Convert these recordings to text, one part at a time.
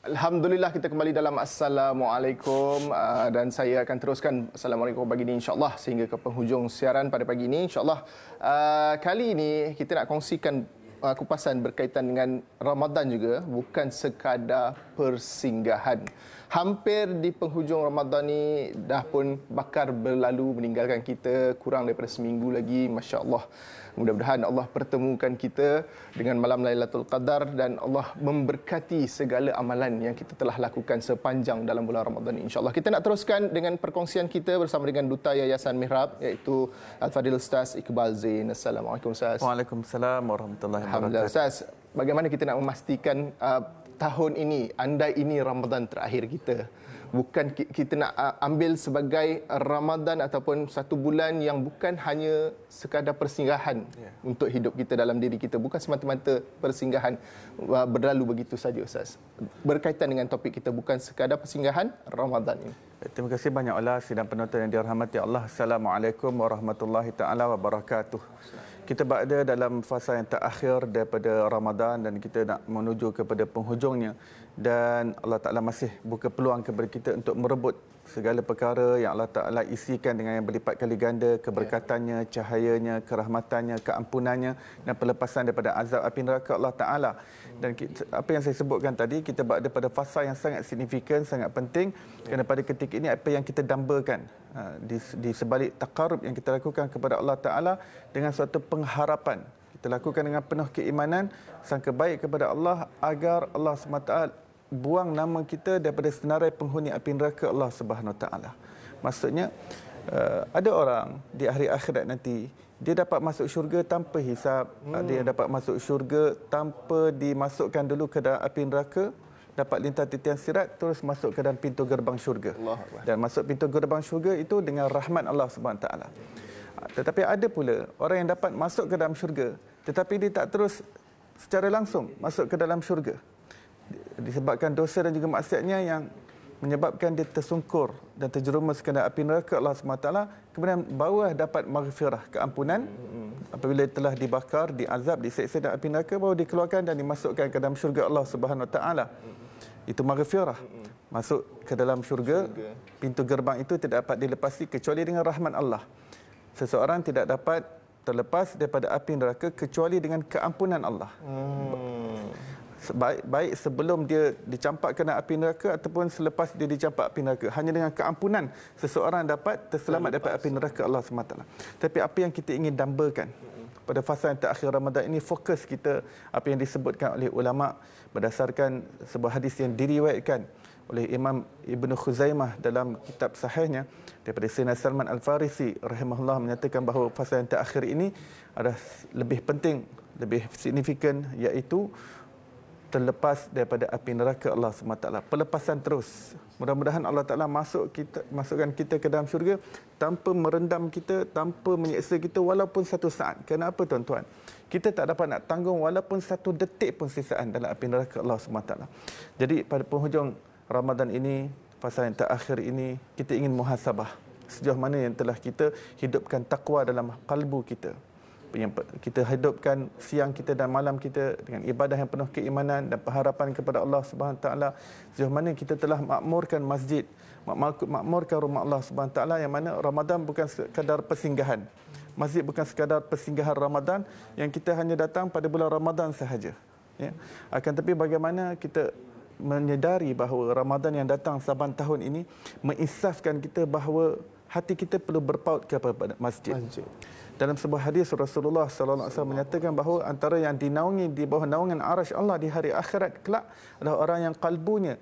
Alhamdulillah kita kembali dalam Assalamualaikum dan saya akan teruskan Assalamualaikum pagi ini insyaAllah sehingga ke penghujung siaran pada pagi ini insyaAllah. Kali ini kita nak kongsikan kupasan berkaitan dengan Ramadan juga, bukan sekadar persinggahan. Hampir di penghujung Ramadan ni dah pun bakar berlalu meninggalkan kita, kurang daripada seminggu lagi, masya-Allah. Mudah-mudahan Allah pertemukan kita dengan malam Lailatul Qadar dan Allah memberkati segala amalan yang kita telah lakukan sepanjang dalam bulan Ramadan ini. InsyaAllah kita nak teruskan dengan perkongsian kita bersama dengan Duta Yayasan Mihrab iaitu Al-Fadhil Ustaz Iqbal Zain. Assalamualaikum Ustaz. Waalaikumsalam warahmatullahi wabarakatuh. Alhamdulillah Ustaz. Bagaimana kita nak memastikan tahun ini, andai ini Ramadan terakhir kita, bukan kita nak ambil sebagai Ramadan ataupun satu bulan yang bukan hanya sekadar persinggahan untuk hidup kita dalam diri kita, bukan semata-mata persinggahan berlalu begitu saja Ustaz. Berkaitan dengan topik kita, bukan sekadar persinggahan Ramadan ini. Terima kasih banyak Allah sidang penonton yang dirahmati Allah. Assalamualaikum warahmatullahi taala wabarakatuh. Kita berada dalam fasa yang terakhir daripada Ramadan dan kita nak menuju kepada penghujungnya, dan Allah Ta'ala masih buka peluang kepada kita untuk merebut segala perkara yang Allah Ta'ala isikan dengan yang berlipat kali ganda, keberkatannya, cahayanya, kerahmatannya, keampunannya dan pelepasan daripada azab api neraka Allah Ta'ala. Dan apa yang saya sebutkan tadi, kita berada pada fasa yang sangat signifikan, sangat penting, kerana pada ketika ini apa yang kita dambakan di sebalik takarub yang kita lakukan kepada Allah Ta'ala dengan suatu pengharapan. Kita lakukan dengan penuh keimanan, sangka baik kepada Allah agar Allah SWT buang nama kita daripada senarai penghuni api neraka Allah Subhanahu Taala. Maksudnya ada orang di hari akhirat nanti dia dapat masuk syurga tanpa hisap, dia dapat masuk syurga tanpa dimasukkan dulu ke dalam api neraka, dapat lintas titian sirat terus masuk ke dalam pintu gerbang syurga. Dan masuk pintu gerbang syurga itu dengan rahmat Allah Subhanahu Taala. Tetapi ada pula orang yang dapat masuk ke dalam syurga tetapi dia tak terus secara langsung masuk ke dalam syurga, disebabkan dosa dan juga maksiatnya yang menyebabkan dia tersungkur dan terjerumus ke dalam api neraka Allah SWT. Kemudian baru dapat maghfirah, keampunan apabila telah dibakar, diazab, diseksa dalam api neraka, baru dikeluarkan dan dimasukkan ke dalam syurga Allah Subhanahu Taala. Itu maghfirah. Masuk ke dalam syurga, pintu gerbang itu tidak dapat dilepasi kecuali dengan rahmat Allah. Seseorang tidak dapat terlepas daripada api neraka kecuali dengan keampunan Allah. Baik sebelum dia dicampak ke dalam api neraka ataupun selepas dia dicampak api neraka, hanya dengan keampunan seseorang dapat terselamat daripada api neraka Allah SWT. Tapi apa yang kita ingin dambakan pada fasa yang terakhir Ramadan ini, fokus kita apa yang disebutkan oleh ulama berdasarkan sebuah hadis yang diriwayatkan oleh Imam Ibn Khuzaimah dalam kitab sahihnya daripada Sayyidina Salman Al-Farisi rahimahullah, menyatakan bahawa fasa yang terakhir ini adalah lebih penting, lebih signifikan, iaitu terlepas daripada api neraka Allah SWT. Pelepasan terus. Mudah-mudahan Allah Ta'ala masukkan kita ke dalam syurga tanpa merendam kita, tanpa menyeksa kita walaupun satu saat. Kenapa tuan-tuan? Kita tak dapat nak tanggung walaupun satu detik pun sisaan dalam api neraka Allah SWT. Jadi pada penghujung Ramadan ini, fasa yang terakhir ini, kita ingin muhasabah. Sejauh mana yang telah kita hidupkan takwa dalam kalbu kita. Yang kita hidupkan siang kita dan malam kita dengan ibadah yang penuh keimanan dan pengharapan kepada Allah Subhanahu Taala. Sejauh mana kita telah makmurkan masjid, makmurkan rumah Allah Subhanahu Taala, yang mana Ramadan bukan sekadar persinggahan. Masjid bukan sekadar persinggahan Ramadan yang kita hanya datang pada bulan Ramadan sahaja. Ya. Akan tetapi bagaimana kita menyedari bahawa Ramadan yang datang saban tahun ini menginsafkan kita bahawa hati kita perlu berpaut kepada masjid. Dalam sebuah hadis Rasulullah sallallahu alaihi wasallam menyatakan bahawa antara yang dinaungi di bawah naungan arasy Allah di hari akhirat kelak adalah orang yang kalbunya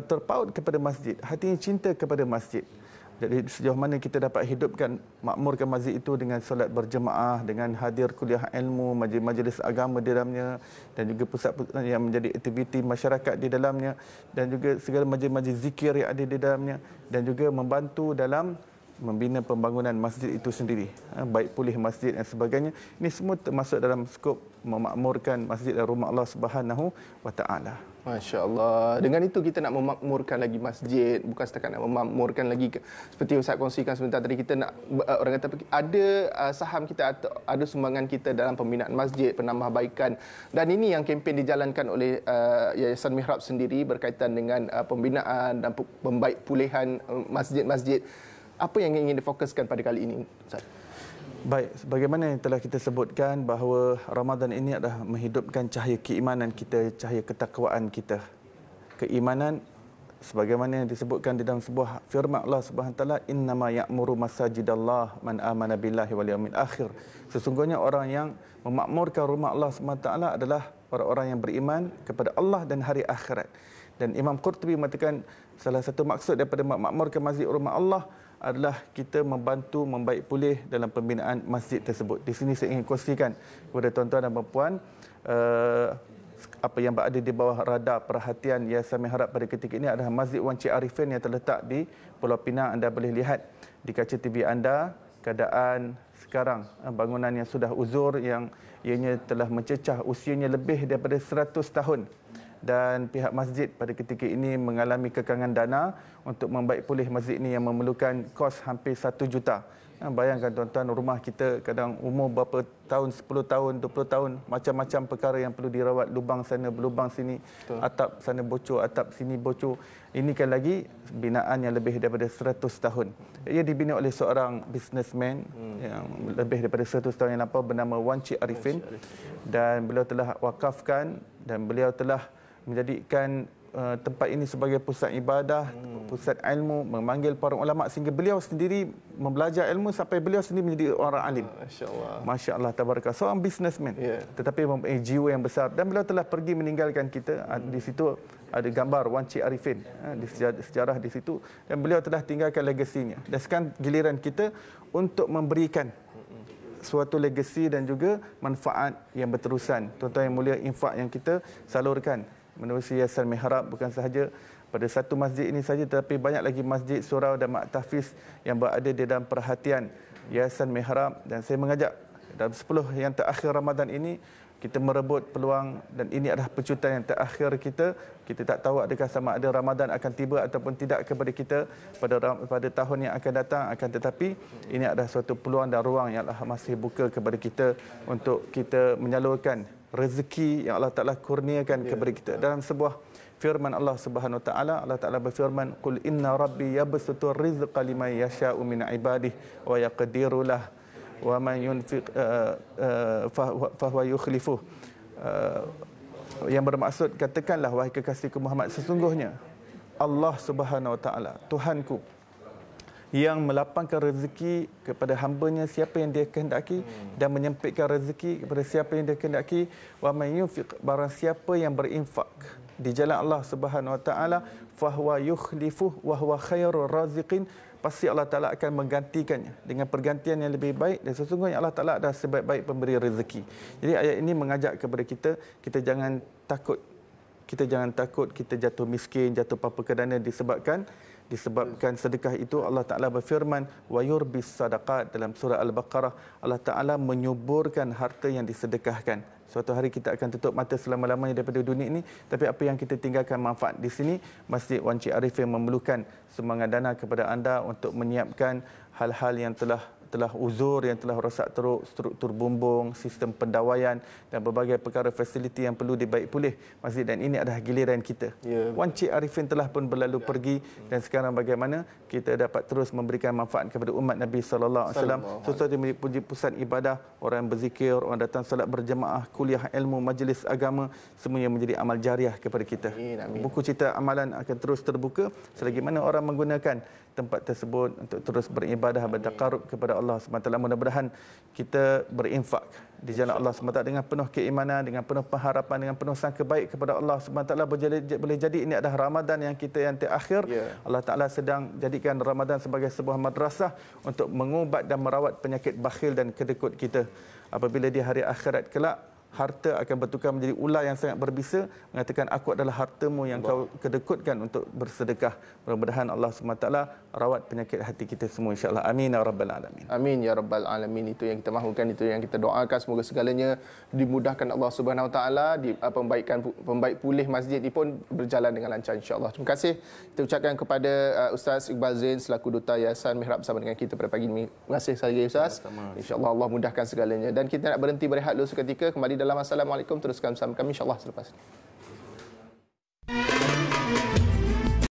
terpaut kepada masjid, hatinya cinta kepada masjid. Jadi sejauh mana kita dapat hidupkan, makmurkan masjid itu dengan solat berjemaah, dengan hadir kuliah ilmu, majlis agama di dalamnya, dan juga pusat yang menjadi aktiviti masyarakat di dalamnya, dan juga segala majlis zikir yang ada di dalamnya, dan juga membantu dalam membina pembangunan masjid itu sendiri, baik pulih masjid dan sebagainya. Ini semua termasuk dalam skop memakmurkan masjid dan rumah Allah Subhanahu wa taala. Masya-Allah. Dengan itu kita nak memakmurkan lagi masjid, bukan setakat nak memakmurkan lagi seperti Ustaz kongsikan sebentar tadi, kita nak orang kata ada saham kita atau ada sumbangan kita dalam pembinaan masjid, penambahbaikan, dan ini yang kempen dijalankan oleh Yayasan Mihrab sendiri berkaitan dengan pembinaan dan pembaik pulihan masjid-masjid. Apa yang ingin difokuskan pada kali ini, Ustaz? Baik, sebagaimana yang telah kita sebutkan bahawa Ramadan ini adalah menghidupkan cahaya keimanan kita, cahaya ketakwaan kita. Keimanan sebagaimana yang disebutkan di dalam sebuah firman Allah Subhanahu wa taala, innama ya'muru masajidallah man amana billahi wal yawmil akhir. Sesungguhnya orang yang memakmurkan rumah Allah Subhanahu wa taala adalah orang-orang yang beriman kepada Allah dan hari akhirat. Dan Imam Qurtubi mengatakan salah satu maksud daripada memakmurkan masjid rumah Allah adalah kita membantu membaik pulih dalam pembinaan masjid tersebut. Di sini saya ingin kongsikan kepada tuan-tuan dan puan apa yang berada di bawah radar perhatian Yayasan Mihrab pada ketika ini adalah Masjid Wan Cik Arifin yang terletak di Pulau Pinang. Anda boleh lihat di kaca TV anda keadaan sekarang bangunan yang sudah uzur, yang ianya telah mencecah, usianya lebih daripada 100 tahun. Dan pihak masjid pada ketika ini mengalami kekangan dana untuk membaik pulih masjid ini yang memerlukan kos hampir 1 juta. Bayangkan tuan-tuan, rumah kita kadang umur berapa tahun, 10 tahun, 20 tahun, macam-macam perkara yang perlu dirawat, lubang sana, berlubang sini, betul, atap sana bocor, atap sini bocor. Ini kan lagi binaan yang lebih daripada 100 tahun. Ia dibina oleh seorang businessman yang lebih daripada 100 tahun yang lampau bernama Wan Cik Arifin, dan beliau telah wakafkan dan beliau telah menjadikan tempat ini sebagai pusat ibadah, pusat ilmu, memanggil para ulama sehingga beliau sendiri membelajar ilmu sampai beliau sendiri menjadi orang alim. Masya-Allah. Masya-Allah, tabarakallah. Seorang businessman, tetapi mempunyai jiwa yang besar, dan beliau telah pergi meninggalkan kita. Di situ ada gambar Wan Cik Arifin, di sejarah di situ, dan beliau telah tinggalkan legasinya. Dan sekarang giliran kita untuk memberikan suatu legasi dan juga manfaat yang berterusan. Tuan-tuan yang mulia, infak yang kita salurkan menerusi Yayasan Mihrab bukan sahaja pada satu masjid ini saja, tetapi banyak lagi masjid, surau dan mak tahfiz yang berada di dalam perhatian Yayasan Mihrab. Dan saya mengajak dalam 10 yang terakhir Ramadan ini kita merebut peluang, dan ini adalah pecutan yang terakhir kita. Kita tak tahu adakah sama ada Ramadan akan tiba ataupun tidak kepada kita pada tahun yang akan datang, akan tetapi ini adalah suatu peluang dan ruang yang Allah masih buka kepada kita untuk kita menyalurkan rezeki yang Allah Ta'ala kurniakan kepada kita. Dalam sebuah firman Allah Subhanahu Wa Ta'ala, Allah Ta'ala berfirman, "Qul inna rabbi yabsutu rizqa liman yasha'u min ibadihi wa yaqdiru lah wa man yunfiq fahuwa yukhlifuh." Yang bermaksud, katakanlah wahai kekasihku Muhammad, sesungguhnya Allah Subhanahu Wa Ta'ala, Tuhanku, yang melapangkan rezeki kepada hamba-Nya siapa yang Dia kehendaki dan menyempitkan rezeki kepada siapa yang Dia kehendaki. Wa may yunfiq, barang siapa yang berinfak di jalan Allah Subhanahu wa taala, fahuwa yukhlifuh wa huwa khairur raziqin, pasti Allah Taala akan menggantikannya dengan pergantian yang lebih baik, dan sesungguhnya Allah Taala adalah sebaik-baik pemberi rezeki. Jadi ayat ini mengajak kepada kita, kita jangan takut. Kita jangan takut kita jatuh miskin, jatuh papa kedana disebabkan sedekah itu. Allah Ta'ala berfirman, wa yurbis sadaqat, dalam surah Al-Baqarah. Allah Ta'ala menyuburkan harta yang disedekahkan. Suatu hari kita akan tutup mata selama-lamanya daripada dunia ini, tapi apa yang kita tinggalkan manfaat di sini. Masjid Wan Cik Arifin memerlukan sumbangan dana kepada anda untuk menyiapkan hal-hal yang telah uzur, yang telah rosak teruk, struktur bumbung, sistem pendawaian dan berbagai perkara fasiliti yang perlu dibaik pulih masjid, dan ini adalah giliran kita. Wan Cik Arifin telah pun berlalu pergi, dan sekarang bagaimana kita dapat terus memberikan manfaat kepada umat Nabi sallallahu alaihi wasallam. Sesuatu yang menjadi pusat ibadah, orang yang berzikir, orang datang salat berjemaah, kuliah ilmu, majlis agama, semuanya menjadi amal jariah kepada kita. Buku cerita amalan akan terus terbuka selagi mana orang menggunakan tempat tersebut untuk terus beribadah, bertakarub kepada Allah SWT. Mudah-mudahan kita berinfak di jalan Allah SWT dengan penuh keimanan, dengan penuh pengharapan, dengan penuh sangka baik kepada Allah SWT. Boleh jadi ini adalah Ramadan yang kita yang terakhir. Allah Ta'ala sedang jadikan Ramadan sebagai sebuah madrasah untuk mengubat dan merawat penyakit bakhil dan kedekut kita. Apabila di hari akhirat kelak, harta akan bertukar menjadi ular yang sangat berbisa, mengatakan, aku adalah hartamu yang kau kedekutkan untuk bersedekah. Mudah-mudahan Allah SWT rawat penyakit hati kita semua insya-Allah. Amin ya rabbal alamin. Amin ya rabbal alamin. Itu yang kita mahukan, itu yang kita doakan, semoga segalanya dimudahkan Allah Subhanahu Wa Taala, pembaik pulih masjid ini pun berjalan dengan lancar insya-Allah. Terima kasih kita ucapkan kepada Ustaz Iqbal Zain selaku Duta Yayasan Mihrab bersama dengan kita pada pagi ini. Terima kasih sekali lagi Ustaz. Insya-Allah Allah mudahkan segalanya, dan kita nak berhenti berehat dulu seketika, kembali dalam Assalamualaikum, teruskan bersama kami insya-Allah selepas ini.